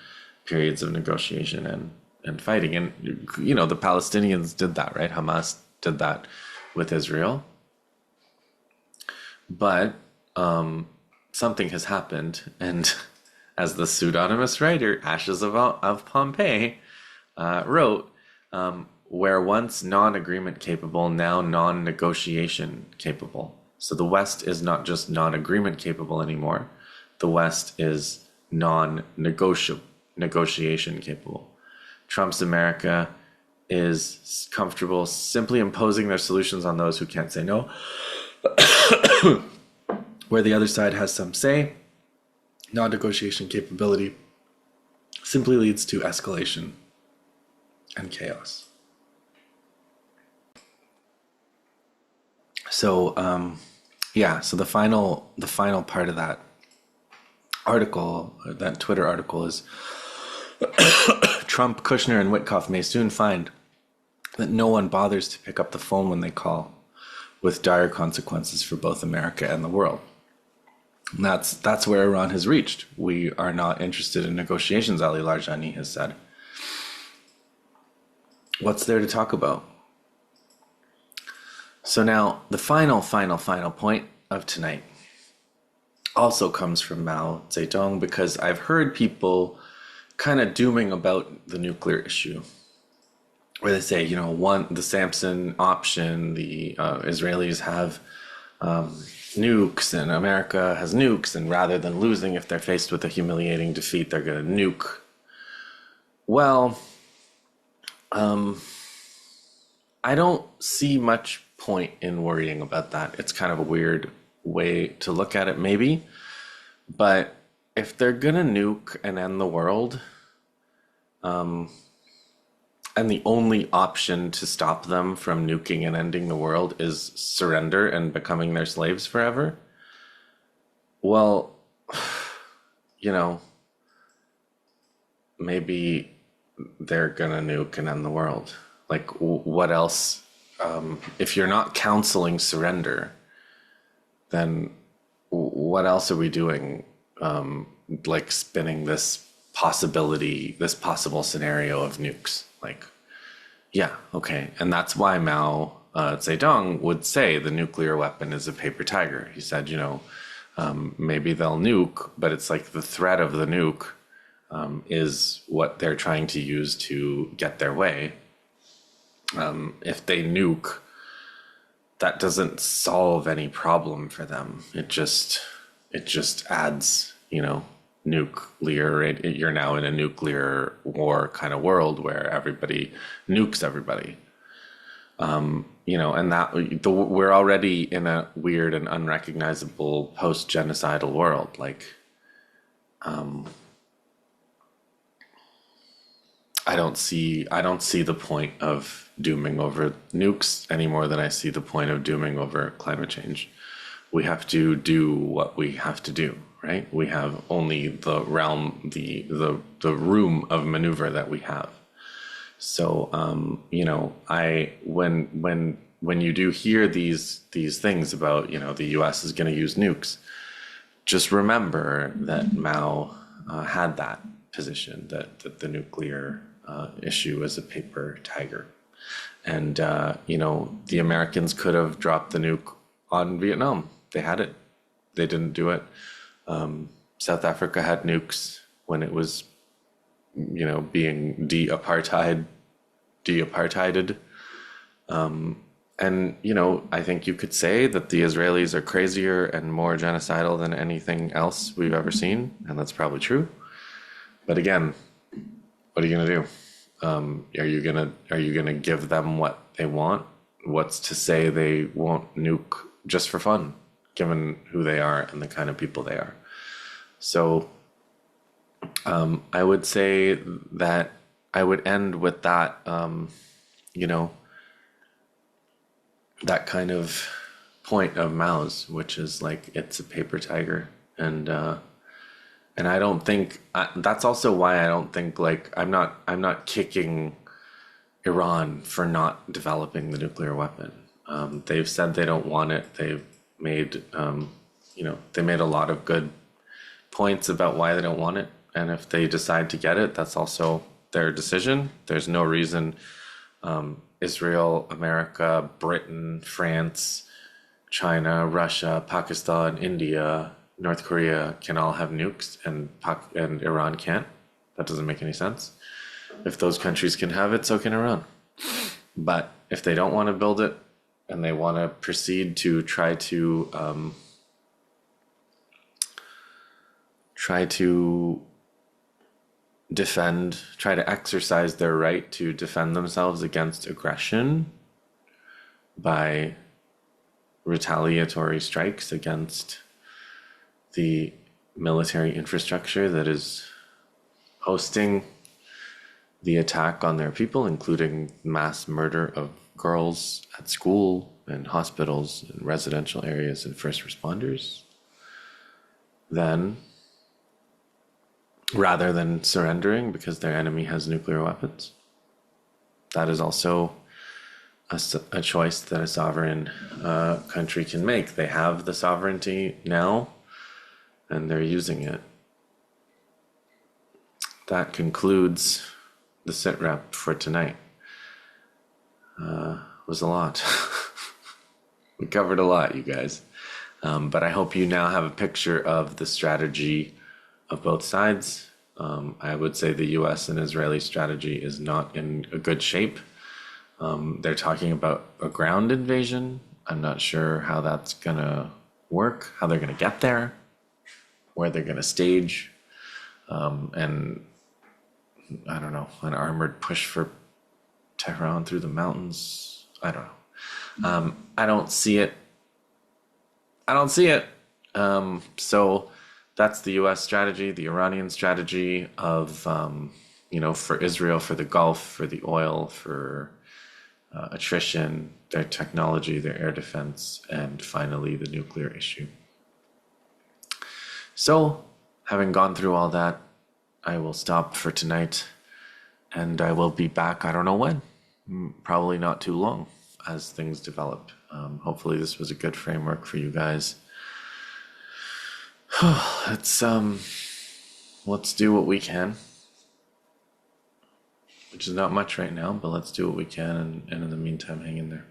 periods of negotiation and fighting. And, the Palestinians did that, right? Hamas did that with Israel. But something has happened. And as the pseudonymous writer, Ashes of Pompeii, wrote, where once non-agreement capable, now non-negotiation capable. So the West is not just non-agreement capable anymore. The West is non-negotiation capable. Trump's America is comfortable simply imposing their solutions on those who can't say no, where the other side has some say, non-negotiation capability simply leads to escalation and chaos. So so the final part of that article, that Twitter article, is Trump, Kushner, and Witkoff may soon find that no one bothers to pick up the phone when they call, with dire consequences for both America and the world. And that's where Iran has reached. We are not interested in negotiations, Ali Larjani has said. What's there to talk about? So now, the final point of tonight also comes from Mao Zedong, because I've heard people kind of dooming about the nuclear issue, where they say, the Samson option, the Israelis have nukes and America has nukes, and rather than losing, if they're faced with a humiliating defeat, they're going to nuke. Well, I don't see much point in worrying about that. It's kind of a weird way to look at it, maybe. But if they're going to nuke and end the world, and the only option to stop them from nuking and ending the world is surrender and becoming their slaves forever, well, maybe they're gonna nuke and end the world. Like, what else? If you're not counseling surrender, then what else are we doing? Like spinning this possible scenario of nukes. Like, yeah, okay. And that's why Mao Zedong would say the nuclear weapon is a paper tiger. He said, maybe they'll nuke, but it's like the threat of the nuke is what they're trying to use to get their way. If they nuke, that doesn't solve any problem for them. It just adds, nuclear. You're now in a nuclear war kind of world where everybody nukes everybody. And that we're already in a weird and unrecognizable post-genocidal world. Like, I don't see the point of dooming over nukes any more than I see the point of dooming over climate change. We have to do what we have to do, right? We have only the realm, the room of maneuver that we have. So, when you do hear these things about, the U.S. is going to use nukes, just remember that Mao had that position, that the nuclear issue is a paper tiger. And, the Americans could have dropped the nuke on Vietnam. They had it. They didn't do it. South Africa had nukes when it was, being de-apartheided. And, I think you could say that the Israelis are crazier and more genocidal than anything else we've ever seen. And that's probably true. But again, what are you going to do? Are you gonna give them what they want? What's to say they won't nuke just for fun, given who they are and the kind of people they are? So I would say that I would end with that, that kind of point of Mao's, which is like, it's a paper tiger. And I don't think that's also why I don't think, like, I'm not kicking Iran for not developing the nuclear weapon. They've said they don't want it. They've made, they made a lot of good points about why they don't want it. And if they decide to get it, that's also their decision. There's no reason Israel, America, Britain, France, China, Russia, Pakistan, India, North Korea can all have nukes and Iran can't. That doesn't make any sense. If those countries can have it, so can Iran. But if they don't want to build it and they want to proceed to try to exercise their right to defend themselves against aggression by retaliatory strikes against the military infrastructure that is hosting the attack on their people, including mass murder of girls at school and hospitals and residential areas and first responders, then rather than surrendering because their enemy has nuclear weapons, that is also a choice that a sovereign country can make. They have the sovereignty now and they're using it. That concludes the sit rep for tonight. Was a lot. We covered a lot, you guys. But I hope you now have a picture of the strategy of both sides. I would say the US and Israeli strategy is not in a good shape. They're talking about a ground invasion. I'm not sure how that's gonna work, how they're gonna get there, where they're gonna stage, and I don't know, an armored push for Tehran through the mountains. I don't know. I don't see it. So that's the US strategy, the Iranian strategy of, for Israel, for the Gulf, for the oil, for attrition, their technology, their air defense, and finally the nuclear issue. So, having gone through all that, I will stop for tonight, and I will be back, I don't know when, probably not too long as things develop. Hopefully this was a good framework for you guys. Let's do what we can, which is not much right now, but let's do what we can, and in the meantime, hang in there.